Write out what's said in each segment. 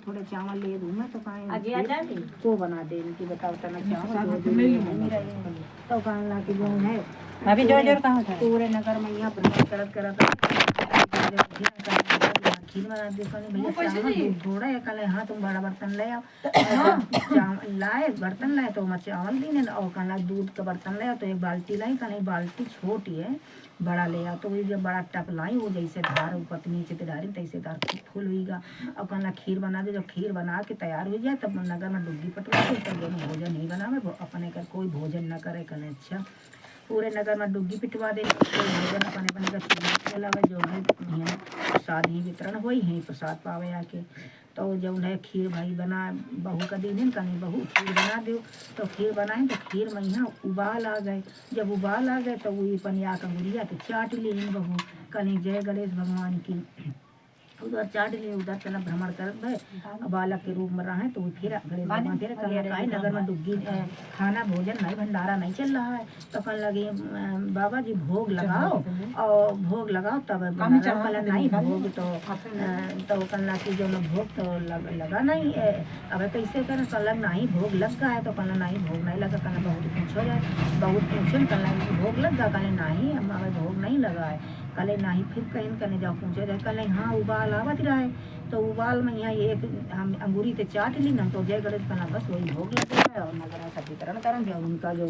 थोड़े चावल ले दूँ मैं तो कहीं को बना दे इनकी बताओ तना चावल तो कहने ला कि जो है अभी जोर जोर कहाँ था पूरे नगर में यहाँ भ्रमण करत करत खीर बना दे कहने भैया चावल दूध थोड़ा है कल हाँ तुम बड़ा बर्तन ले आओ चावल लाए बर्तन लाए तो मैं चावल दी ने और कहना दूध का बर्तन ले आओ तो एक बाल्टी लाई कहना बाल्टी छोटी है बड़ा ले आओ तो वही जब बड़ा टप लाई वो जैसे धार पत्नी से डारी तैसे धार फूल हुईगा और कहना खीर बना दे जब खीर बना के तैयार हो जाए तब नगर में डुग्गी पटवा दे तब दोनों भोजन नहीं बनावे अपने कर कोई भोजन न करे कहने अच्छा पूरे नगर में डुग्गी पिटवा दे कोई भोजन अपने अपने का चूल्हा अलावा जो है प्रसाद ही वितरण हो ही प्रसाद पावे आके तो जो है खीर भाई बना बहू का दिन है कहीं बहू खीर बना दो तो खीर बनाए तो खीर में यहाँ उबाल आ गए जब उबाल आ गए तो वही पनिया का गुड़िया तो चाट ली बहू कहीं जय गणेश भगवान की उधर चाट लिए उधर चला भ्रमण करत भय बालक के रूप में रहे तो फिर गणेश भगवान फिर कहीं नगर में डुग्गी खाना भोजन नहीं भंडारा नहीं चल रहा है तो कहने लगे बाबा जी भोग लगाओ और भोग लगाओ तब कल नहीं भोग तो कहने लगे जो भोग तो लगा नहीं अब कैसे करें कल नहीं भोग लग गया है तो कहना नहीं भोग नहीं लगा कहना बहुत पूछो जाए बहुत पूछे कहना भोग लग गया कहले नहीं अब भोग नहीं लगा है कले नहीं फिर कहीं कने जाओ पूछे जाए कल हाँ उबाल आवत रहे तो उबाल में यहाँ एक हम अंगूरी से चाट ली ना तो जय गणेश कहना बस वही भोग लग है और नगर सब वितरण करें जो उनका जो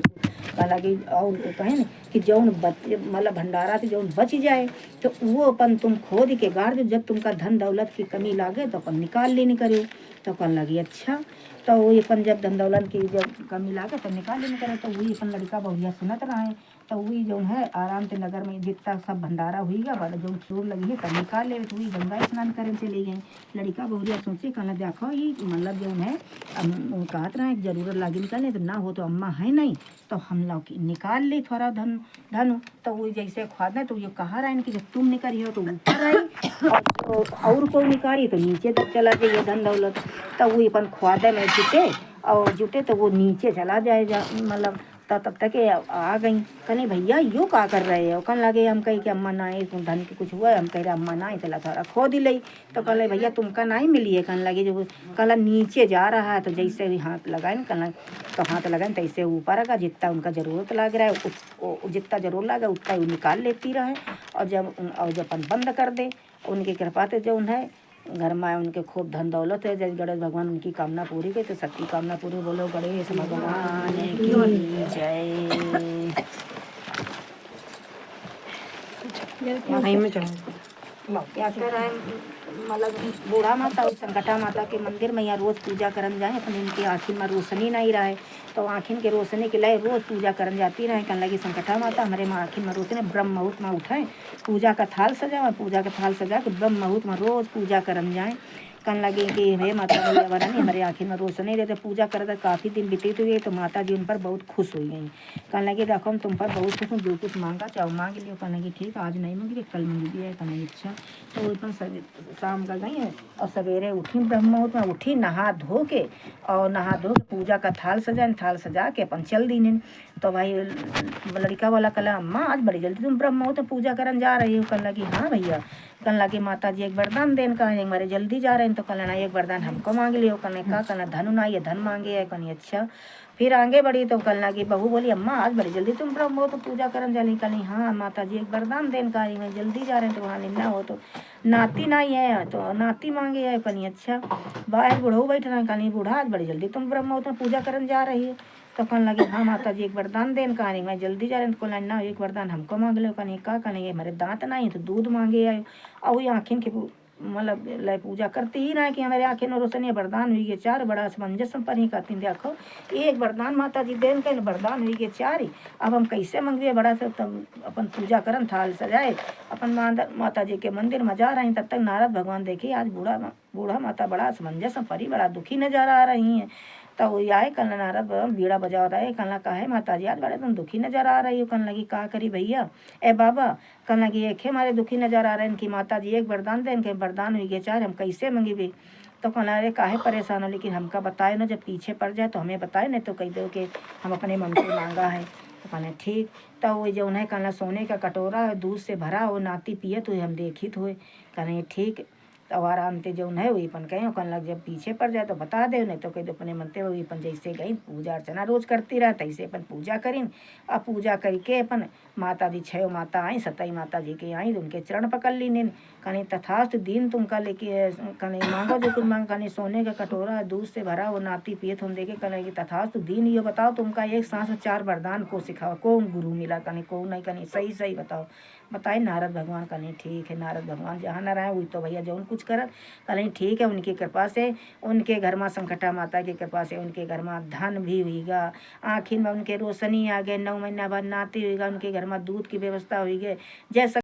कला की और कहें ना कि जौन मतलब भंडारा से जौन बच जाए तो वो अपन तुम खोद के गाड़ दो जब तुमका धन दौलत की कमी लागे तो अपन निकाल लेनी करो तो कहने लगी अच्छा तो वही अपन जब धन दौलत की जब कमी लागे तो निकाल लेनी करे तो वही अपन लड़का बहुरिया सुनत रहे तो वही जो है आराम से नगर में जितना सब भंडारा हुईगा बड़ा जो चोर लगी है तब निकाल ले तो वही गंगा स्नान करे चली गई लड़का बहुरिया सोचे कहना देखो ये मतलब जो है कहत रहे जरूरत लागी निकालने तो ना हो तो अम्मा है नहीं तो हम लोग निकाल ली थोड़ा धन तो वो जैसे ख्वाद तो ये कहा रहा कि जब तुम निकाली हो तो ऊपर रही और को निकाली तो नीचे तक चला जाइए धन दौलत तो वो अपन ख्वादे में जुटे तो वो नीचे चला जाएगा मतलब तब तक आ गई कहने भैया यो का कर रहे हो कहने लगे हम कही कि अम्मा नाई धन के कुछ हुआ हम कह रहे अम्मा नाई तो थोड़ा खो दिलाई तो कहले भैया तुमका नाई मिली है कहने लगे जब कल नीचे जा रहा है तो जैसे भी हाथ लगाए न कहना तो हाथ लगाए तैसे ऊपर आगा जितना उनका ज़रूरत लग रहा है जितना जरूर लगा उतना वो निकाल लेती रहे और जब अपन बंद कर दे उनकी कृपा से जो है घर में उनके खूब धन दौलत है जब गणेश भगवान उनकी कामना पूरी की तो सबकी कामना पूरी बोलो गणेश भगवान की जय क्या कर रहे मतलब बूढ़ा माता और संकटा माता के मंदिर में यहाँ रोज़ पूजा करन जाए अपन इनकी आँखिन में रोशनी नहीं रहे तो आँखिन के रोशनी के लिए रोज़ पूजा करन जाती रहे कहने लगी संकटा माता हमारे आँखिन में रोशनी ब्रह्म मुहूर्त में उठाएं पूजा का थाल सजाओ पूजा का थाल सजा के ब्रह्म मुहूर्त में रोज़ पूजा करन जाएँ कहने लगे कि हे माता भैया वरानी हमारे आँखिन में रोशनी रहते पूजा करते काफ़ी दिन बीतीत हुए तो माता जी उन पर बहुत खुश हुई गई कहने लगे देखो हम तुम पर बहुत खुश हूँ जो कुछ मांगा चाहो मांग लियो कहने लगी ठीक आज नहीं मांगी कल मांगी है कहने अच्छा तो अपन शाम का गई है और सवेरे उठी ब्रह्म मुहूर्त में उठी नहा धो के पूजा का थाल सजा के अपन चल दी तो भाई लड़का वाला कला अम्मा आज बड़ी जल्दी तुम ब्रह्म मुहूर्त में पूजा करन जा रही हो कहने लगी हाँ भैया कहने लगी माता जी एक वरदान देन का है हमारे जल्दी जा रहे हैं तो कहना एक वरदान हमको मांग लियो कहने का कहना धन ना ये धन मांगे है कहनी अच्छा फिर आगे बढ़ी तो कहने लगी बहू बोली अम्मा आज बड़ी जल्दी तुम ब्रह्म मुहूर्त पूजा करन जाली कहनी हाँ माता जी एक वरदान देन का है मैं जल्दी जा रहे हैं तो वहाँ निन्ना हो तो नाती नहीं है तो नाती मांगे है कहनी अच्छा बाहर बूढ़ो बैठ रहे कहनी बूढ़ा आज बड़ी जल्दी तुम ब्रह्म मुहूर्त में पूजा करन जा रही है तो कहने लगे हाँ माता जी एक वरदान देन कहानी मैं जल्दी जा रहे हैं तो कहना ना एक वरदान हमको मांग लो कहनी का कहने हमारे दांत नहीं तो दूध मांगे आए और वही आँखिन के मतलब लय पूजा करती ही ना कि हमारे आँखें में रोशनी वरदान हुई है चार बड़ा असमंजस पर ही कहती देखो एक वरदान माता जी देन के वरदान हुई है चार अब हम कैसे मंगवे बड़ा से तब अपन पूजा करन थाल सजाए अपन माता जी के मंदिर में जा रहे हैं तब तक नारद भगवान देखिए आज बूढ़ा माता बड़ा असमंजस परी बड़ा दुखी नजर आ रही हैं तो वही आए कल नारद भगवान बीड़ा बजा रहा है कहना का है माता जी आज बड़े तुम दुखी नजर आ रही हो कहने लगी का करी भैया ए बाबा कहने लगी एक हमारे दुखी नजर आ रहे हैं इनकी माता जी एक वरदान दे इनके वरदान हुई गए चार हम कैसे मंगी भी तो कहना अरे काहे परेशान हो लेकिन हमका बताए ना जब पीछे पड़ जाए तो हमें बताए नहीं तो कह दो कि हम अपने मन से मांगा है तो कहना ठीक तो वो जो उन्हें कहना सोने का कटोरा दूध से भरा वो नाती पिए तो हम देखी तो कहना ठीक तो और अंते जो है वही पन कहीं कन लग जब पीछे पड़ जाए तो बता दे, नहीं तो कहीं तो अपने मनते वही पन जैसे गई पूजा अर्चना रोज करती रहा तैसे अपन पूजा करीन। अब पूजा करके अपन माता दी 6 माता आई, 27 माता जी की आई, उनके चरण पकड़ ली ने कहीं तथास्तु दिन तुमका लेके कहीं मांगो जो कुछ मांग, कहीं सोने का कटोरा दूध से भरा वो नाती पिए तुम देखे कहीं कि तथास्तु दिन ये बताओ तुमका एक सांस में 4 वरदान को सिखाओ, कौन गुरु मिला कहीं कौन नहीं, कहीं सही सही बताओ। बताए नारद भगवान कहीं ठीक है, नारद भगवान जहाँ न रहे वही तो भैया जो कुछ कर कहीं ठीक है, उनकी कृपा से उनके घर में संकटा माता की कृपा से उनके घर में धन भी हुईगा, आखिर में उनके रोशनी आ गए, 9 महीना बाद नाती हुईगा, उनके घर में दूध की व्यवस्था हुई गई जैसा